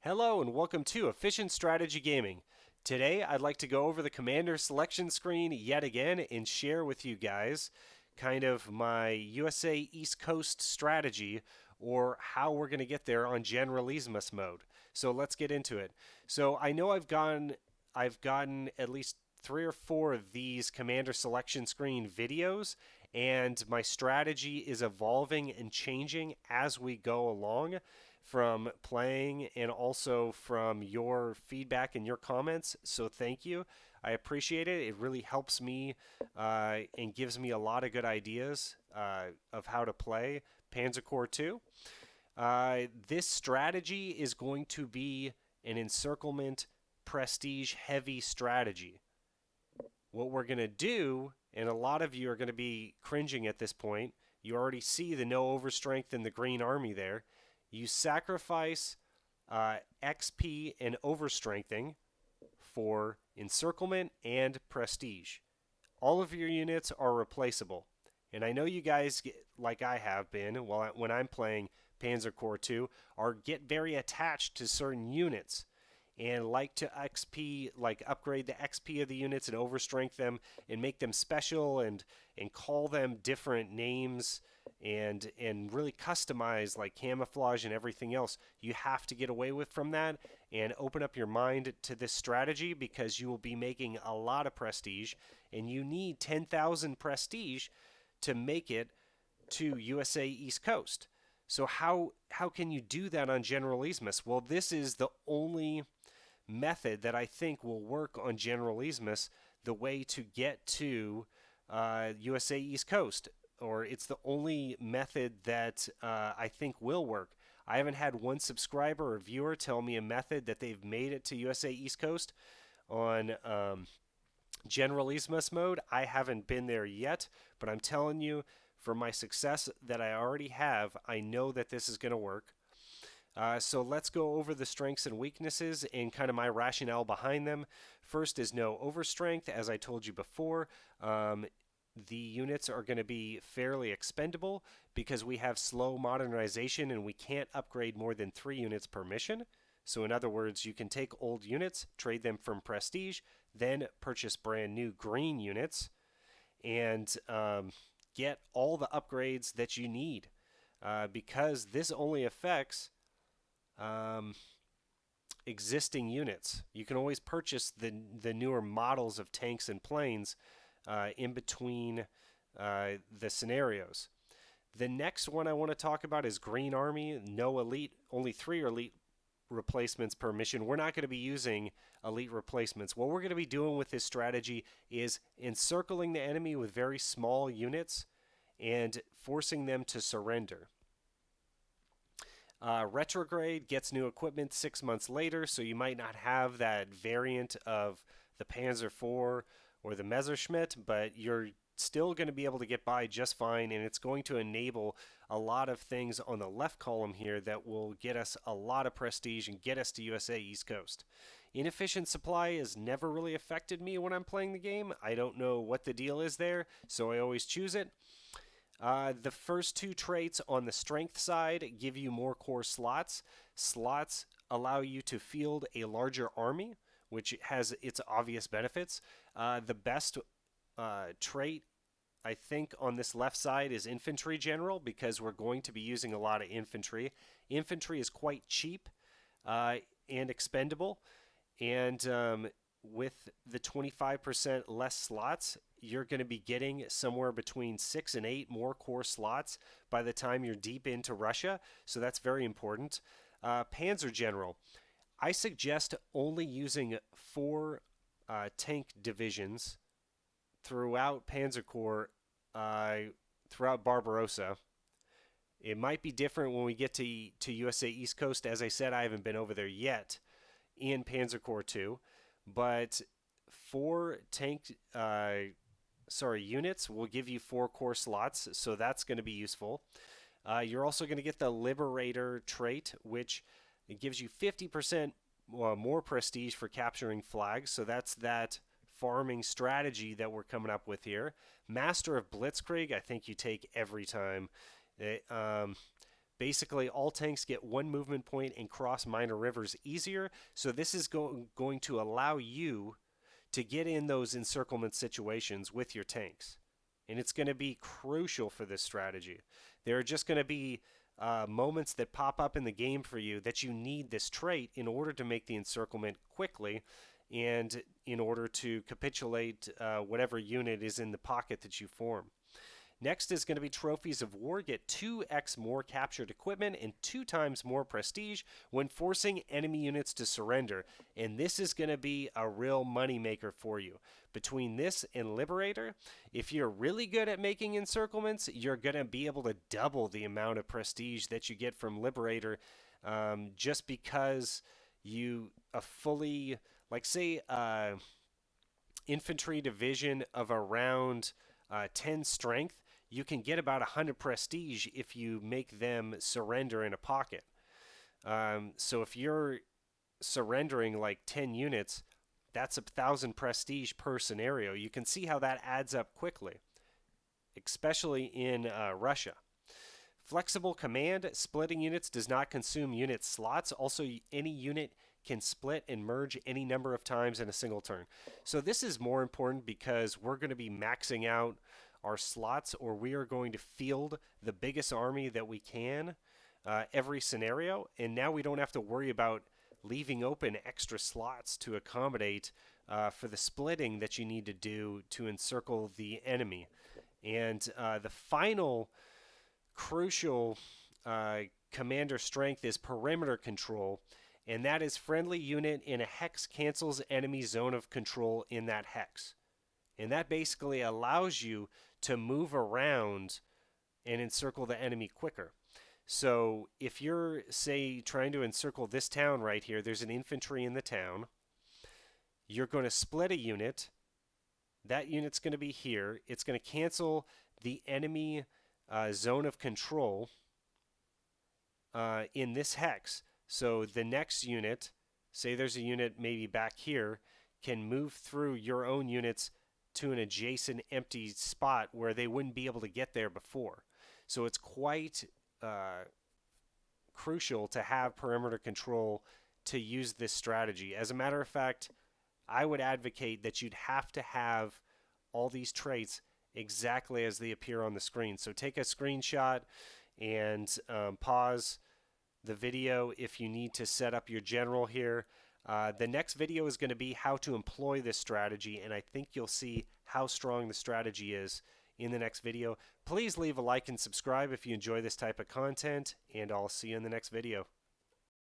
Hello and welcome to Efficient Strategy Gaming. Today I'd like to go over the commander selection screen yet again and share with you guys kind of my USA East Coast strategy or how we're going to get there on Generalismus mode. So let's get into it. So I know I've gotten at least 3 or 4 of these commander selection screen videos, and my strategy is evolving and changing as we go along from playing and also from your feedback and your comments. So thank you. I appreciate it. It really helps me and gives me a lot of good ideas of how to play Panzer Corps 2. This strategy is going to be an encirclement prestige heavy strategy. What we're going to do, and a lot of you are going to be cringing at this point, you already see the no overstrength in the Green Army there. You sacrifice XP and overstrengthing for encirclement and prestige. All of your units are replaceable. And I know you guys, like I have been when I'm playing Panzer Corps 2, get very attached to certain units and like to upgrade the XP of the units and overstrength them and make them special and call them different names and really customize like camouflage and everything else. You have to get away from that and open up your mind to this strategy, because you will be making a lot of prestige, and you need 10,000 prestige to make it to USA East Coast. So how can you do that on Generalismus? Well, this is the only method that I think will work on Generalismus, the way to get to USA East Coast, or it's the only method that I think will work. I haven't had one subscriber or viewer tell me a method that they've made it to USA East Coast on Generalismus mode. I haven't been there yet, but I'm telling you, for my success that I already have, I know that this is going to work. So let's go over the strengths and weaknesses and kind of my rationale behind them. First is no overstrength, as I told you before. The units are going to be fairly expendable because we have slow modernization and we can't upgrade more than 3 units per mission. So in other words, you can take old units, trade them from prestige, then purchase brand new green units and get all the upgrades that you need, because this only affects existing units. You can always purchase the newer models of tanks and planes in between the scenarios. The next one I want to talk about is Green Army. No elite, only 3 elite replacements per mission. We're not going to be using elite replacements. What we're going to be doing with this strategy is encircling the enemy with very small units and forcing them to surrender. Retrograde gets new equipment 6 months later, so you might not have that variant of the Panzer IV or the Messerschmitt, but you're still going to be able to get by just fine, and it's going to enable a lot of things on the left column here that will get us a lot of prestige and get us to USA East Coast. Inefficient supply has never really affected me when I'm playing the game. I don't know what the deal is there, so I always choose it. The first 2 traits on the strength side give you more core slots. Slots allow you to field a larger army, which has its obvious benefits. The best trait, I think, on this left side is Infantry General, because we're going to be using a lot of infantry. Infantry is quite cheap and expendable, and with the 25% less slots, you're going to be getting somewhere between 6 and 8 more core slots by the time you're deep into Russia, so that's very important. Panzer General. I suggest only using 4 tank divisions throughout Panzer Corps, throughout Barbarossa. It might be different when we get to USA East Coast. As I said, I haven't been over there yet in Panzer Corps 2, but 4 tank units will give you 4 core slots, so that's going to be useful. You're also going to get the Liberator trait, which gives you 50% more prestige for capturing flags, so that's that farming strategy that we're coming up with here. Master of Blitzkrieg, I think you take every time. Basically, all tanks get one movement point and cross minor rivers easier. So this is going to allow you to get in those encirclement situations with your tanks. And it's going to be crucial for this strategy. There are just going to be moments that pop up in the game for you that you need this trait in order to make the encirclement quickly and in order to capitulate whatever unit is in the pocket that you form. Next is going to be Trophies of War. Get 2x more captured equipment and 2 times more prestige when forcing enemy units to surrender. And this is going to be a real moneymaker for you. Between this and Liberator, if you're really good at making encirclements, you're going to be able to double the amount of prestige that you get from Liberator just because you a fully, like say, infantry division of around 10 strength, you can get about 100 prestige if you make them surrender in a pocket. So if you're surrendering like 10 units, that's 1,000 prestige per scenario. You can see how that adds up quickly, especially in Russia. Flexible command, splitting units does not consume unit slots. Also, any unit can split and merge any number of times in a single turn. So this is more important because we're going to be maxing out our slots, or we are going to field the biggest army that we can every scenario. And now we don't have to worry about leaving open extra slots to accommodate for the splitting that you need to do to encircle the enemy. And the final crucial commander strength is perimeter control, and that is friendly unit in a hex cancels enemy zone of control in that hex. And that basically allows you to move around and encircle the enemy quicker. So if you're, say, trying to encircle this town right here, there's an infantry in the town. You're going to split a unit. That unit's going to be here. It's going to cancel the enemy zone of control in this hex. So the next unit, say there's a unit maybe back here, can move through your own units to an adjacent empty spot where they wouldn't be able to get there before. So it's quite crucial to have perimeter control to use this strategy. As a matter of fact, I would advocate that you'd have to have all these traits exactly as they appear on the screen. So take a screenshot and pause the video if you need to set up your general here. The next video is going to be how to employ this strategy, and I think you'll see how strong the strategy is in the next video. Please leave a like and subscribe if you enjoy this type of content, and I'll see you in the next video.